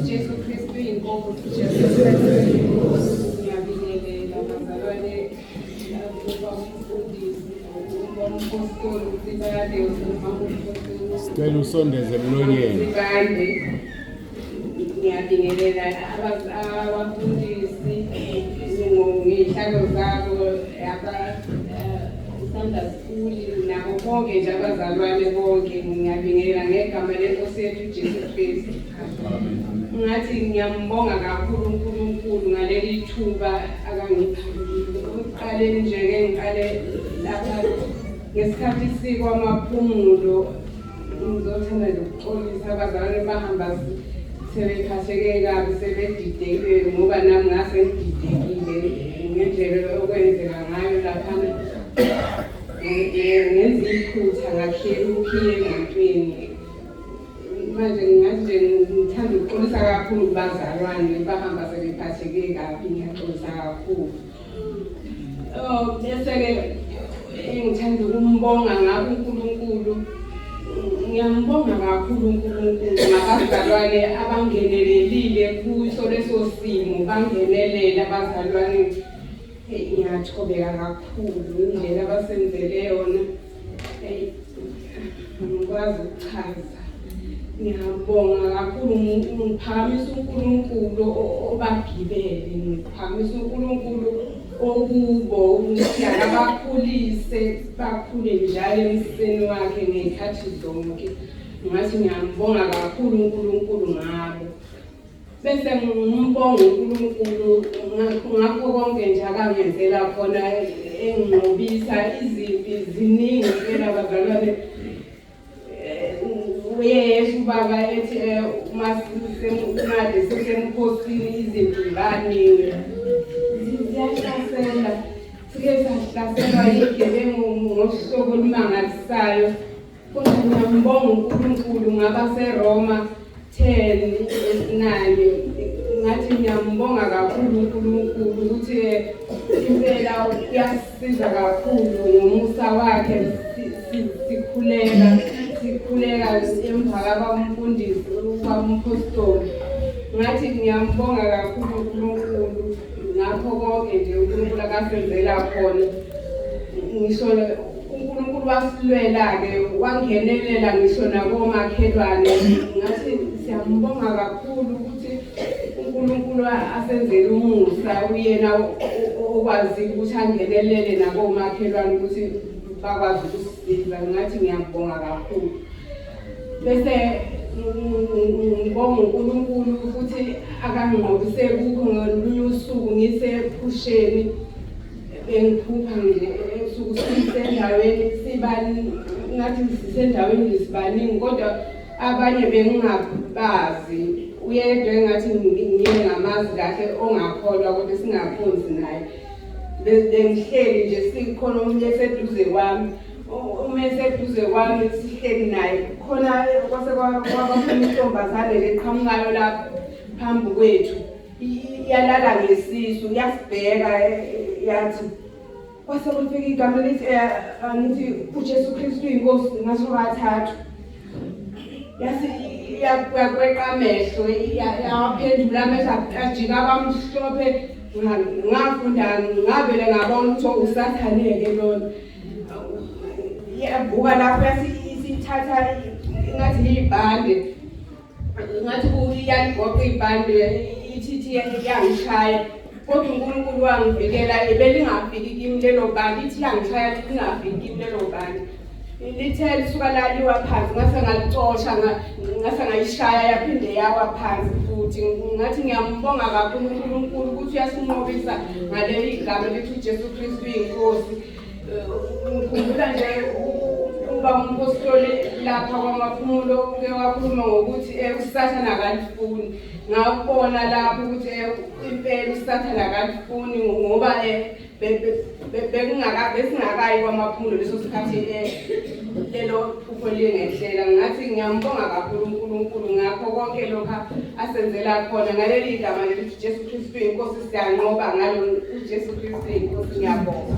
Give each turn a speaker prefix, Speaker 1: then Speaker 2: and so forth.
Speaker 1: uJesu Kristu inkosi. Ngiyabingelela bazalwane abafundisi umphostoli uSibande
Speaker 2: Sicela usondeze emlonyeni.
Speaker 1: Ngiyabingelela abafundisi ngehlalo zabo Sunday School nabo bonke nje abazalwane bonke ngiyabingelela ngegama leNkosi yethu uJesu Kristu. Ngathi ngiyambonga kakhulu uNkulunkulu ngaleli thuba akangipha. Uqaleni nje ke ngiqale lapha ngesikhathi sikwamaphumulo ngizothanda ukuxolisa abazalwane bahamba sebephatheke kabi sebedidekile ngoba nami ngase ngididekile ngendlela okwenzeka ngayo laphana ngenza iphutha ngakhela ukhiye emotweni. Manje ngingathi ngithanda ukuxolisa kakhulu kubazalwane bahamba sebephatheke kabi ngiyaxolisa kakhulu. Bese-ke ngithanda ukumbonga ngabo uNkulunkulu. Ngiyambonga kakhulu uNkulunkulu ngabazalwane abangenelelile kuso leso simo bangenelela abazalwane. Ngiyathokoza kakhulu indlela abasenzele yona. Ngikwazi ukuchaza. Ngiyabonga kakhulu ngiphakamisa uNkulunkulu obagibele ngiphakamisa uNkulunkulu okubo ukuthi akabakhulise bakhule njalo emseni wakhe ngezikhathi zonke. Ngathi ngiyambonga kakhulu uNkulunkulu ngabo. Bese ngimbonga uNkulunkulu ngakho konke nje akangenzela khona enginqobisa izimpi ziningi phela abazalwane. Uyesu baba ethi uma sisemncane sisemkhosini izimpi zibaningi. Ziyahlasela sike sahlaselwa yigebengu ngohlobo olumangalisayo. Kodwa ngiyambonga uNkulunkulu ngabaseRoma 10:9 ngathi ngiyambonga kakhulu uNkulunkulu ukuthi impela uyasiza kakhulu ngomusa wakhe sikhuleka emva kabamfundisi umpostoli. Ngathi ngiyambonga kakhulu uNkulunkulu ngakho konke nje uNkulunkulu akasenzela khona. Ngisho uNkulunkulu wasilwela-ke wangenelela ngisho nakomakhelwane. Ngathi siyambonga kakhulu ukuthi uNkulunkulu asenzele umusa uyena okwazi ukuthi angenelele nakomakhelwane ukuthi bakwazi ukusisiza. Ngathi ngiyambonga kakhulu. Bese ngibonga uNkulunkulu ukuthi akanginqobise kukho ngolunye usuku ngisephusheni bengiphupha nje esuku sisendaweni sibani ngathi sisendaweni sibaningi kodwa abanye bengingabazi. Uyedwa engathi ngiye ngamazi kahle ongakholwa kodwa singaphonzi naye. Bengihleli nje sikhona umuntu eseduze kwami. Uma eseduze kwami sihleli naye khona kwase kwabakhona intombazane leqhamukayo lapha phambi kwethu. Iyalala ngesisu yasibheka yathi kwase kufika igama lithi angithi uJesu Kristu inkosi ngaso kathathu. Yathi yakweqa amehlo yaphendula amehlo ajika abamhlophe. Ngafunda ngavele ngabona ukuthi uSathane-ke lona. Yabuka lapho yasithatha ngathi ibhande ngathi uyaligoqa ibhande ithi yangishaya. Kodwa uNkulunkulu wangivikela belingafiki kimi lelo bhande ithi yangishaya lingafiki kimi lelo bhande. Lithe lisuka laliwa phansi ngase ngalicosha ngase ngayishaya yaphinde yawa phansi futhi. Ngathi ngiyambonga kakhulu uNkulunkulu ukuthi uyasinqobisa ngaleli igama lithi uJesu Kristu inkosi. Ngikhumbula nje uba umpostoli lapha kwamaphumulo uke wakhuluma ngokuthi uSathane akalifuni. Ngakubona lapho ukuthi impela uSathane akalifuni ngoba besingakayi kwamaphumulo leso sikhathi lelo phupho lingehlela. Ngathi ngiyambonga kakhulu uNkulunkulu ngakho konke lokho asenzela khona ngaleli igama lithi uJesu Kristu inkosi. Siyanqoba ngalo uJesu Kristu inkosi. Ngiyabonga.